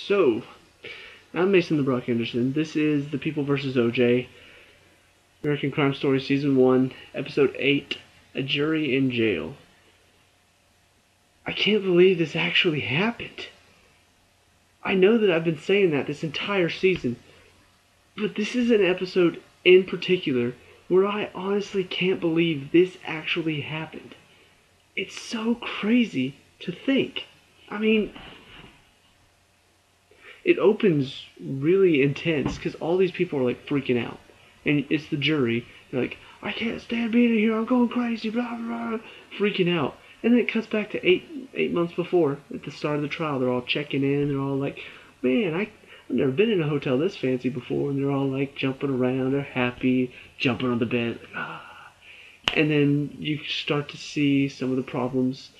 So, I'm Mason the Brock Henderson. This is The People vs. OJ, American Crime Story Season 1, Episode 8, A Jury in Jail. I can't believe this actually happened. I know that I've been saying that this entire season, but this is an episode in particular where I honestly can't believe this actually happened. It's so crazy to think. I mean, it opens really intense because all these people are like freaking out, and it's the jury. They're like, "I can't stand being in here. I'm going crazy." Blah blah blah, freaking out. And then it cuts back to eight months before, at the start of the trial. They're all checking in. They're all like, "Man, I've never been in a hotel this fancy before." And they're all like jumping around. They're happy, jumping on the bed. Like, ah. And then you start to see some of the problems.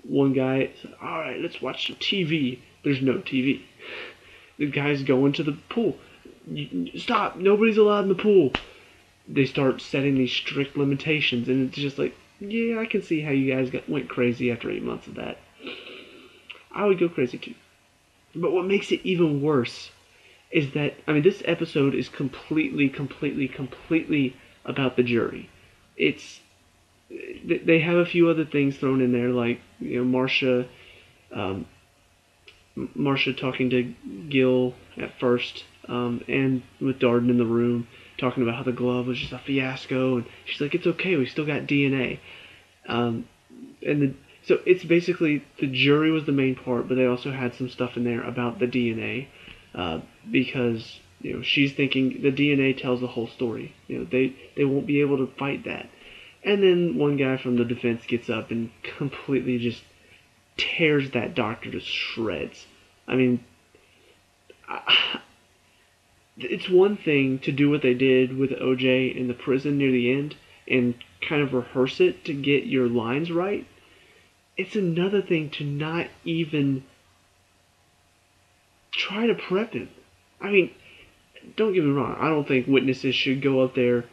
One guy said, "All right, let's watch some TV." There's no TV. The guy's going to the pool. Stop! Nobody's allowed in the pool. They start setting these strict limitations, and it's just like, yeah, I can see how you guys went crazy after 8 months of that. I would go crazy too. But what makes it even worse is that, I mean, this episode is completely about the jury. They have a few other things thrown in there, like, you know, Marcia talking to Gil at first, and with Darden in the room, talking about how the glove was just a fiasco, and she's like, "It's okay, we still got DNA." So it's basically the jury was the main part, but they also had some stuff in there about the DNA, because you know she's thinking the DNA tells the whole story. You know they won't be able to fight that. And then one guy from the defense gets up and completely just tears that doctor to shreds. I mean, it's one thing to do what they did with OJ in the prison near the end and kind of rehearse it to get your lines right. It's another thing to not even try to prep him. I mean, don't get me wrong, I don't think witnesses should go up there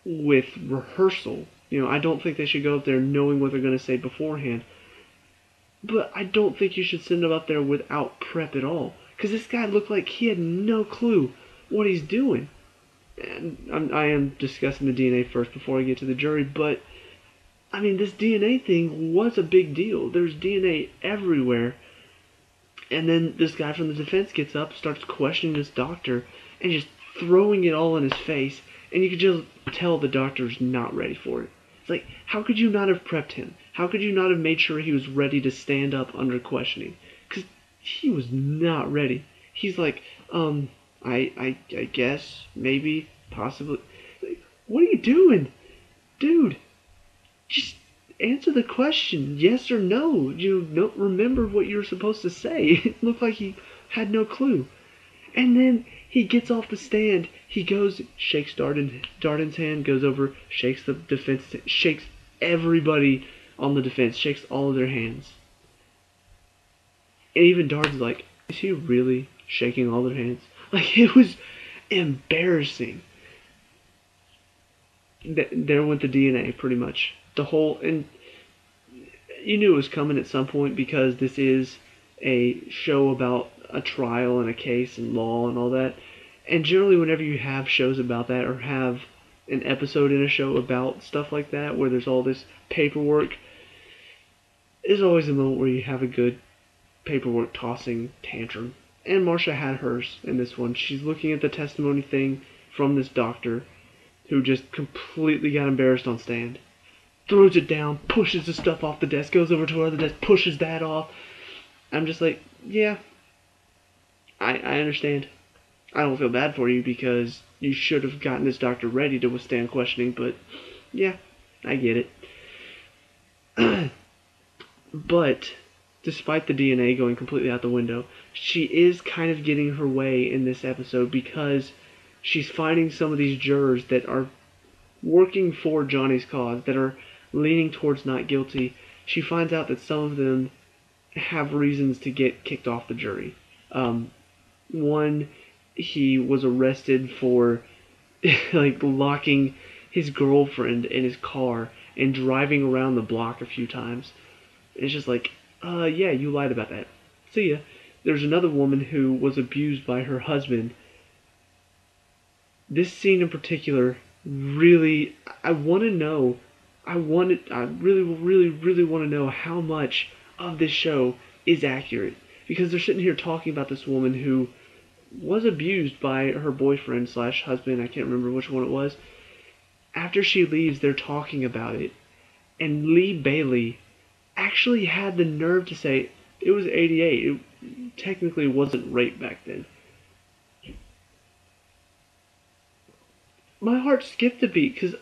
with rehearsal. You know, I don't think they should go up there knowing what they're going to say beforehand. But I don't think you should send him up there without prep at all. Because this guy looked like he had no clue what he's doing. And I am discussing the DNA first before I get to the jury, but I mean, this DNA thing was a big deal. There's DNA everywhere. And then this guy from the defense gets up, starts questioning this doctor, and just throwing it all in his face. And you could just tell the doctor's not ready for it. It's like, how could you not have prepped him? How could you not have made sure he was ready to stand up under questioning? Because he was not ready. He's like, I guess, maybe, possibly. Like, what are you doing? Dude, just answer the question, yes or no. You don't remember what you were supposed to say. It looked like he had no clue. And then he gets off the stand. He goes, shakes Darden's hand, goes over, shakes the defense, shakes everybody on the defense, shakes all of their hands. And even Darden's like, is he really shaking all their hands? Like, it was embarrassing. There went the DNA, pretty much. And you knew it was coming at some point because this is a show about a trial and a case and law and all that. And generally whenever you have shows about that or have an episode in a show about stuff like that where there's all this paperwork, there's always a moment where you have a good paperwork tossing tantrum. And Marcia had hers in this one. She's looking at the testimony thing from this doctor who just completely got embarrassed on stand. Throws it down, pushes the stuff off the desk, goes over to her other desk, pushes that off. I'm just like, yeah, I understand. I don't feel bad for you because you should have gotten this doctor ready to withstand questioning, but yeah, I get it. But despite the DNA going completely out the window, she is kind of getting her way in this episode because she's finding some of these jurors that are working for Johnny's cause, that are leaning towards not guilty. She finds out that some of them have reasons to get kicked off the jury. One, he was arrested for like locking his girlfriend in his car and driving around the block a few times. And it's just like, yeah, you lied about that. See ya. there's another woman who was abused by her husband. This scene in particular really, I want to know, I really, really, really want to know how much of this show is accurate. Because they're sitting here talking about this woman who was abused by her boyfriend slash husband, I can't remember which one it was. After she leaves, they're talking about it. And Lee Bailey actually had the nerve to say it was 88. It technically wasn't rape back then. My heart skipped a beat because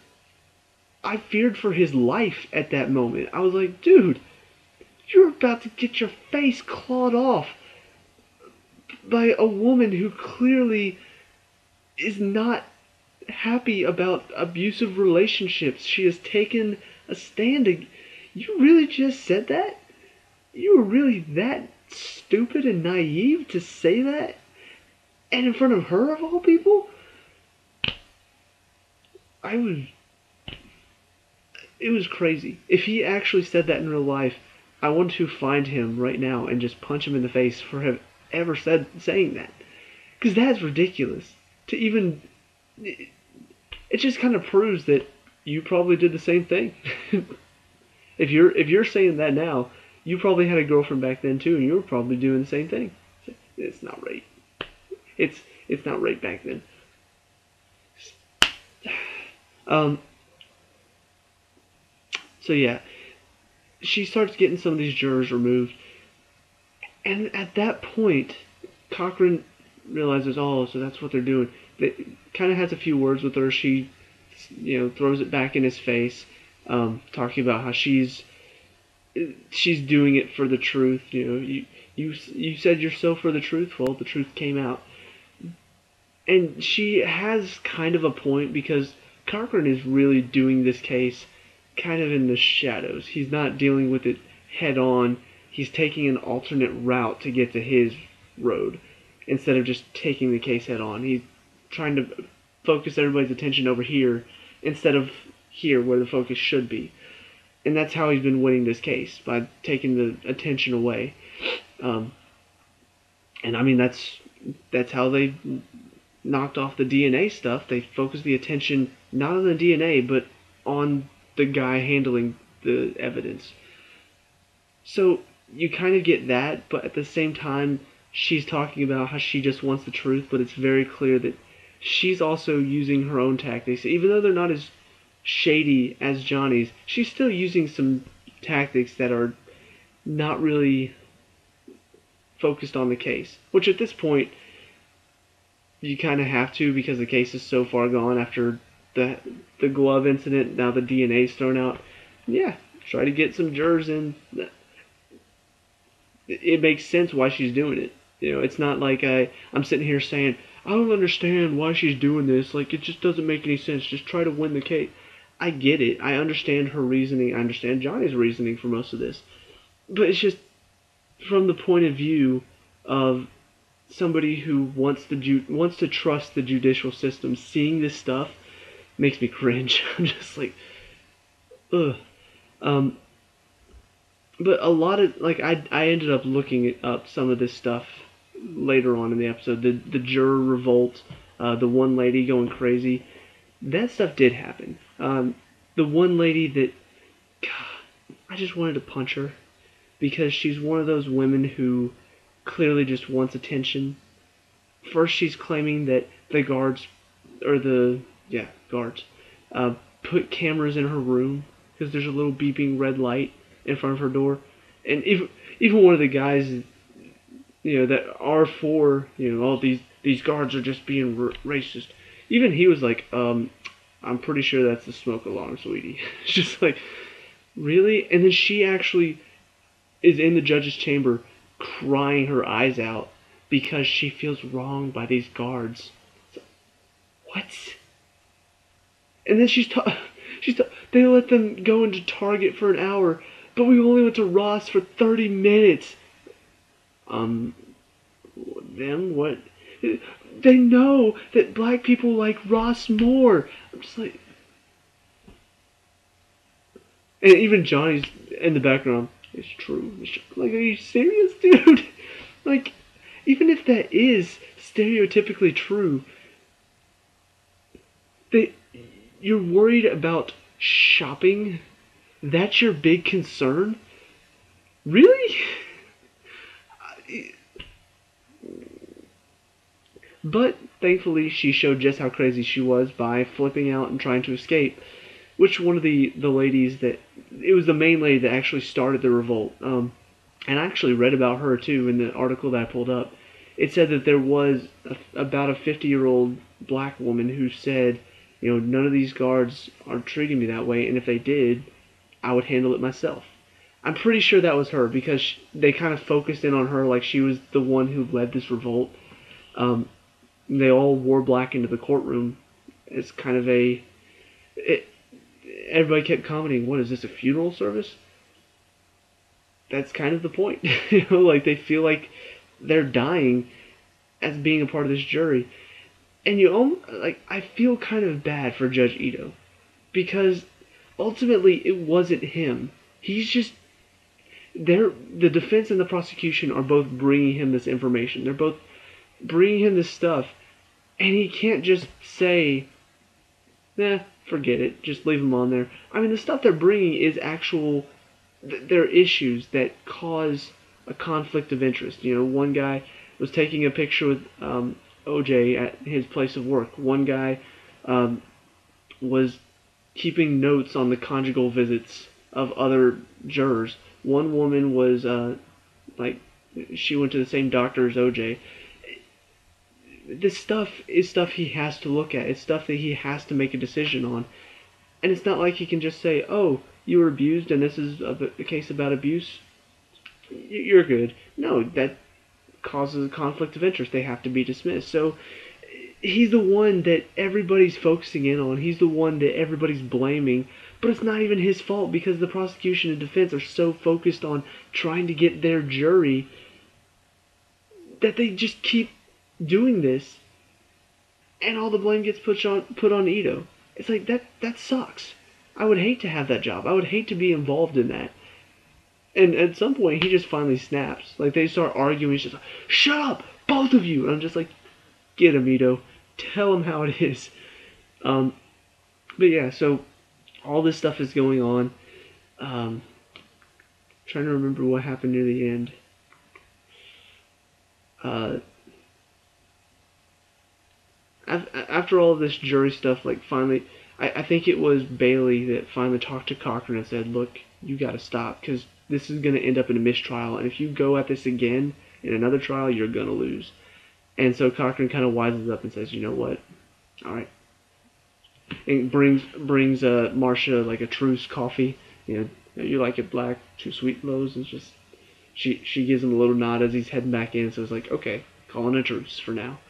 I feared for his life at that moment. I was like, dude, you're about to get your face clawed off by a woman who clearly is not happy about abusive relationships. She has taken a stand. You really just said that? You were really that stupid and naive to say that? And in front of her, of all people? It was crazy. If he actually said that in real life, I want to find him right now and just punch him in the face for have ever saying that. Because that's ridiculous. To even... It just kind of proves that you probably did the same thing. If you're saying that now, you probably had a girlfriend back then too, and you were probably doing the same thing. It's not rape. It's not rape back then. So yeah, she starts getting some of these jurors removed, and at that point, Cochran realizes, oh, so that's what they're doing. They kind of has a few words with her. She, throws it back in his face, talking about how she's doing it for the truth. You said you're so for the truth. Well, the truth came out, and she has kind of a point because Cochran is really doing this case kind of in the shadows. He's not dealing with it head on. He's taking an alternate route to get to his road instead of just taking the case head on. He's trying to focus everybody's attention over here instead of here where the focus should be. And that's how he's been winning this case, by taking the attention away. And I mean, that's how they knocked off the DNA stuff. They focused the attention not on the DNA, but on the guy handling the evidence. So you kind of get that, but at the same time, she's talking about how she just wants the truth, but it's very clear that she's also using her own tactics. Even though they're not as shady as Johnny's, she's still using some tactics that are not really focused on the case. Which at this point, you kind of have to, because the case is so far gone after the glove incident. Now the DNA's thrown out. Yeah, try to get some jurors in. It makes sense why she's doing it. It's not like I'm sitting here saying, I don't understand why she's doing this. Like, it just doesn't make any sense. Just try to win the case. I get it. I understand her reasoning. I understand Johnny's reasoning for most of this. But it's just from the point of view of somebody who wants to trust the judicial system. Seeing this stuff makes me cringe. I'm just like, ugh. But a lot of, like, I ended up looking up some of this stuff later on in the episode. The juror revolt, the one lady going crazy. That stuff did happen. The one lady that, God, I just wanted to punch her. Because she's one of those women who clearly just wants attention. First she's claiming that the guards, put cameras in her room because there's a little beeping red light in front of her door. And even one of the guys, that are for, all these guards are just being racist. Even he was like, I'm pretty sure that's the smoke alarm, sweetie. It's just like, really? And then she actually is in the judge's chamber crying her eyes out because she feels wronged by these guards. What? And then they let them go into Target for an hour, but we only went to Ross for 30 minutes. Them? What? They know that black people like Ross more. I'm just like... And even Johnny's in the background. It's true. Like, are you serious, dude? Like, even if that is stereotypically true, they, you're worried about shopping? That's your big concern? Really? But thankfully, she showed just how crazy she was by flipping out and trying to escape. Which one of the ladies that it was the main lady that actually started the revolt. And I actually read about her too in the article that I pulled up. It said that there was about a 50-year-old black woman who said, none of these guards are treating me that way, and if they did, I would handle it myself. I'm pretty sure that was her because they kind of focused in on her like she was the one who led this revolt. They all wore black into the courtroom. It's kind of everybody kept commenting, what is this, a funeral service? That's kind of the point. Like they feel like they're dying as being a part of this jury. And I feel kind of bad for Judge Ito because ultimately it wasn't him. He's just the defense and the prosecution are both bringing him this information. They're both bringing him this stuff, and he can't just say, forget it, just leave him on there. I mean, the stuff they're bringing is actual, they're issues that cause a conflict of interest. One guy was taking a picture with OJ at his place of work. One guy was keeping notes on the conjugal visits of other jurors. One woman was she went to the same doctor as OJ. This stuff is stuff he has to look at. It's stuff that he has to make a decision on. And it's not like he can just say, oh, you were abused and this is a case about abuse. You're good. No, that causes a conflict of interest. They have to be dismissed. So he's the one that everybody's focusing in on. He's the one that everybody's blaming. But it's not even his fault because the prosecution and defense are so focused on trying to get their jury that they just keep doing this, and all the blame gets put on Ito. It's like that sucks. I would hate to have that job. I would hate to be involved in that. And at some point, he just finally snaps. Like they start arguing. He's just like, "Shut up, both of you!" And I'm just like, "Get him, Ito. Tell him how it is." But yeah, so all this stuff is going on. Trying to remember what happened near the end. After all of this jury stuff, finally, I think it was Bailey that finally talked to Cochran and said, look, you got to stop, because this is going to end up in a mistrial, and if you go at this again in another trial, you're going to lose. And so Cochran kind of wises up and says, you know what, all right. And brings Marcia, a truce coffee. You like it black, 2 sweet lows, and just, she gives him a little nod as he's heading back in, so it's like, okay, calling a truce for now.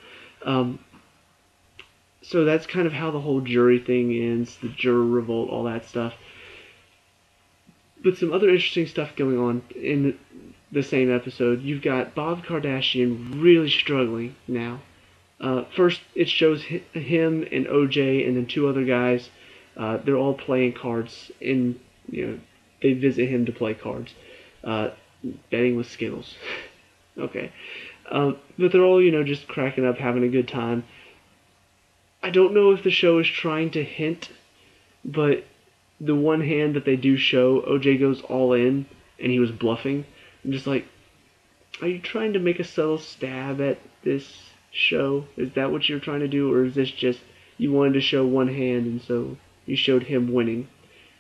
So that's kind of how the whole jury thing ends, the juror revolt, all that stuff. But some other interesting stuff going on in the same episode. You've got Bob Kardashian really struggling now. First, it shows him and OJ and then 2 other guys. They're all playing cards, and they visit him to play cards, betting with Skittles. Okay, but they're all just cracking up, having a good time. I don't know if the show is trying to hint, but the one hand that they do show, OJ goes all in, and he was bluffing. I'm just like, are you trying to make a subtle stab at this show? Is that what you're trying to do, or is this just you wanted to show one hand, and so you showed him winning?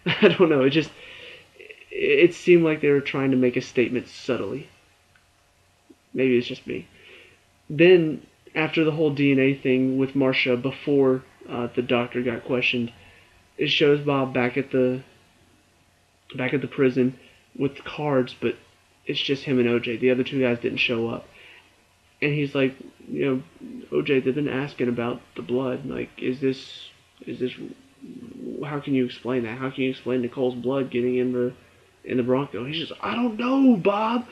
I don't know. It seemed like they were trying to make a statement subtly. Maybe it's just me. Then, after the whole DNA thing with Marcia, before the doctor got questioned, it shows Bob back at the prison with cards, but it's just him and OJ. The other 2 guys didn't show up. And he's like, OJ, they've been asking about the blood. Like, is this, how can you explain that? How can you explain Nicole's blood getting in the Bronco? He's just, I don't know, Bob.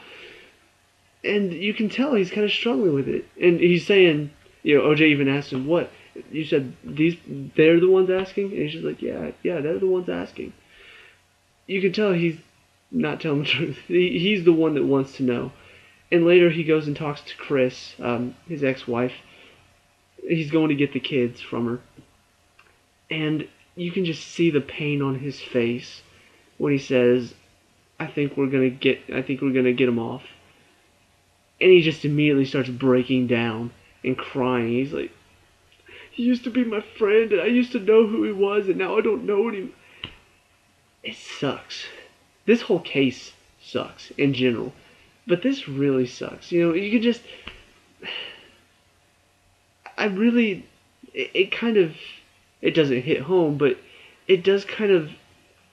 And you can tell he's kind of struggling with it. And he's saying, OJ even asked him, what? You said they're the ones asking? And he's just like, yeah, they're the ones asking. You can tell he's not telling the truth. He's the one that wants to know. And later he goes and talks to Chris, his ex-wife. He's going to get the kids from her. And you can just see the pain on his face when he says, I think we're gonna get him off. And he just immediately starts breaking down and crying. He's like, he used to be my friend, and I used to know who he was, and now I don't know what he... It sucks. This whole case sucks in general. But this really sucks. You know, you can just... It kind of... It doesn't hit home, but it does kind of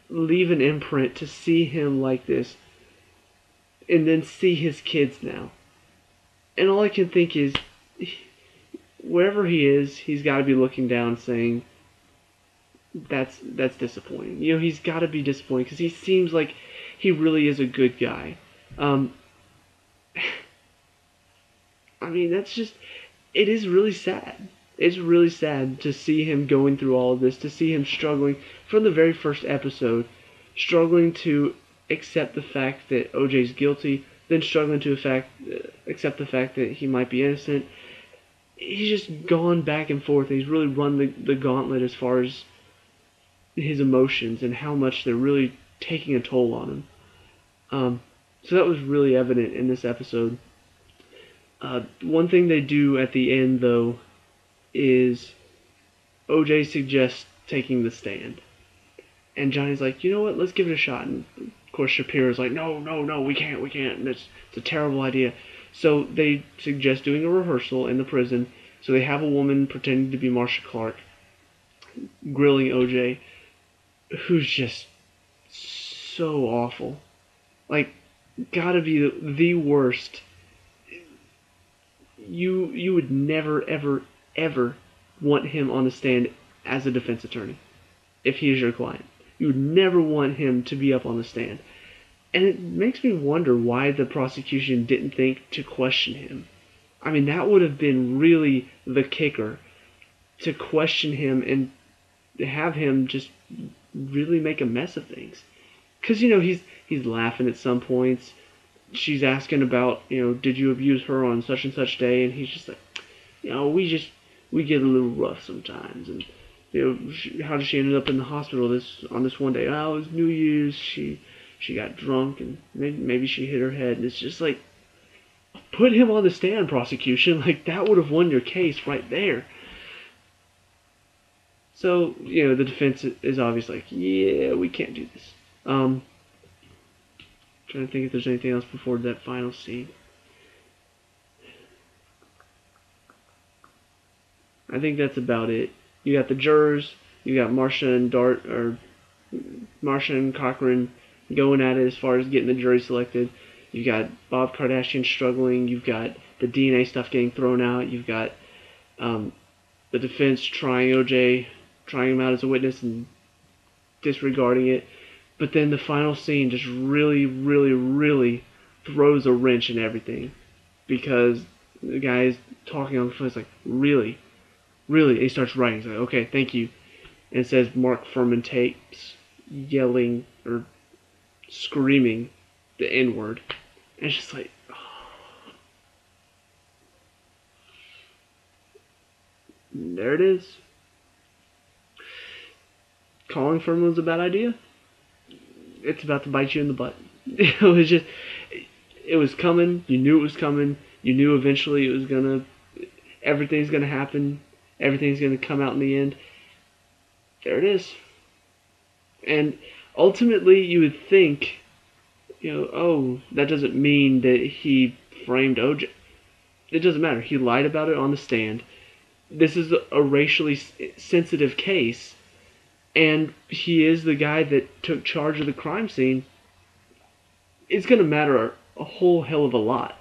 leave an imprint to see him like this, and then see his kids now. And all I can think is, wherever he is, he's got to be looking down saying, that's disappointing. You know, he's got to be disappointed because he seems like he really is a good guy. I mean, that's just, it is really sad. It's really sad to see him going through all of this, to see him struggling from the very first episode, struggling to accept the fact that OJ's guilty, then struggling to accept the fact that he might be innocent. He's just gone back and forth. He's really run the gauntlet as far as his emotions and how much they're really taking a toll on him. So that was really evident in this episode. One thing they do at the end, though, is OJ suggests taking the stand. And Johnny's like, you know what, let's give it a shot. And of course Shapiro's like, no, we can't. And it's a terrible idea. So they suggest doing a rehearsal in the prison. So they have a woman pretending to be Marcia Clark, grilling OJ, who's just so awful. Like, gotta be the worst. You would never, ever want him on the stand as a defense attorney if he is your client. You would never want him to be up on the stand. And it makes me wonder why the prosecution didn't think to question him. I mean, that would have been really the kicker, to question him and have him just really make a mess of things. Because, you know, he's laughing at some points. She's asking about, you know, did you abuse her on such and such day? And he's just like, you know, we get a little rough sometimes. And, you know, how did she end up in the hospital on this one day? Oh, it was New Year's. She got drunk and maybe she hit her head. And it's just like, put him on the stand, prosecution. Like, that would have won your case right there. So, you know, the defense is obviously like, yeah, we can't do this. Trying to think if there's anything else before that final scene. I think that's about it. You got the jurors, you got Marcia and Cochran going at it as far as getting the jury selected. You've got Bob Kardashian struggling. You've got the DNA stuff getting thrown out. You've got the defense trying him out as a witness and disregarding it. But then the final scene just really, really, really throws a wrench in everything. Because the guy's talking on the phone. It's like, really? Really? And he starts writing. He's like, okay, thank you. And it says Mark Furman tapes yelling or screaming the N-word. And it's just like, oh. There it is. Calling Furman was a bad idea. It's about to bite you in the butt. It was coming. You knew it was coming. You knew eventually everything's gonna happen. Everything's gonna come out in the end. There it is. And ultimately, you would think, you know, oh, that doesn't mean that he framed OJ. It doesn't matter. He lied about it on the stand. This is a racially sensitive case. And he is the guy that took charge of the crime scene. It's going to matter a whole hell of a lot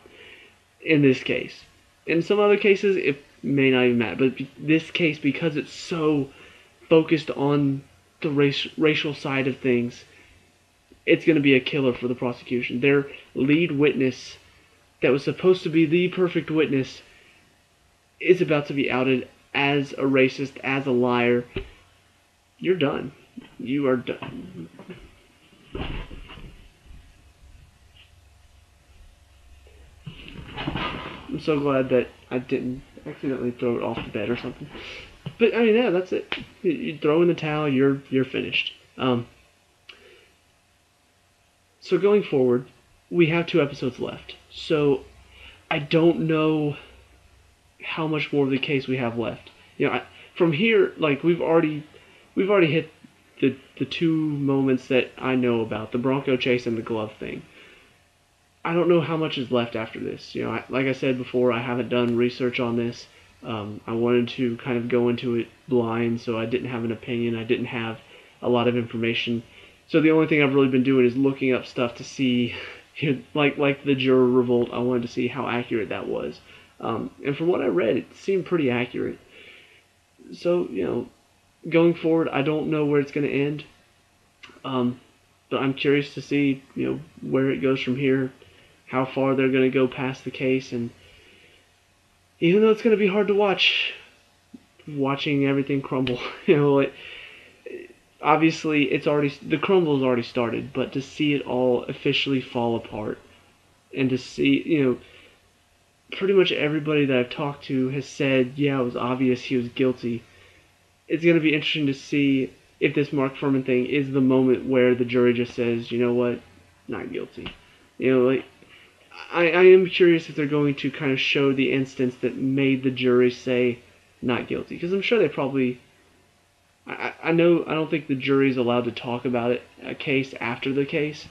in this case. In some other cases, it may not even matter. But this case, because it's so focused on the racial side of things, it's going to be a killer for the prosecution. Their lead witness, that was supposed to be the perfect witness, is about to be outed as a racist, as a liar. You're done. You are done. I'm so glad that I didn't accidentally throw it off the bed or something. But I mean, yeah, that's it. You throw in the towel, you're finished. So going forward, we have 2 episodes left. So I don't know how much more of the case we have left. From here, like we've already hit the two moments that I know about, the Bronco chase and the glove thing. I don't know how much is left after this. Like I said before, I haven't done research on this. I wanted to kind of go into it blind, so I didn't have an opinion. I didn't have a lot of information. So the only thing I've really been doing is looking up stuff to see, like the juror revolt. I wanted to see how accurate that was, and from what I read, it seemed pretty accurate. So going forward, I don't know where it's going to end, but I'm curious to see where it goes from here, how far they're going to go past the case, and even though it's going to be hard to watching everything crumble, obviously the crumble has already started, but to see it all officially fall apart, and to see pretty much everybody that I've talked to has said, yeah, it was obvious he was guilty. It's going to be interesting to see if this Mark Furman thing is the moment where the jury just says, you know what, not guilty. I am curious if they're going to kind of show the instance that made the jury say not guilty. Because I'm sure they probably... I don't think the jury's allowed to talk about a case after the case.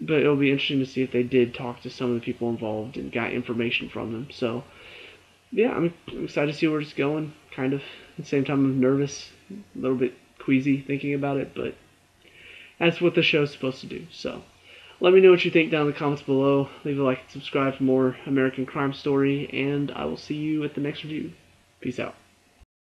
But it'll be interesting to see if they did talk to some of the people involved and got information from them. So, yeah, I'm excited to see where it's going, kind of. At the same time, I'm nervous, a little bit queasy thinking about it, but that's what the show's supposed to do. So, let me know what you think down in the comments below. Leave a like and subscribe for more American Crime Story, and I will see you at the next review. Peace out.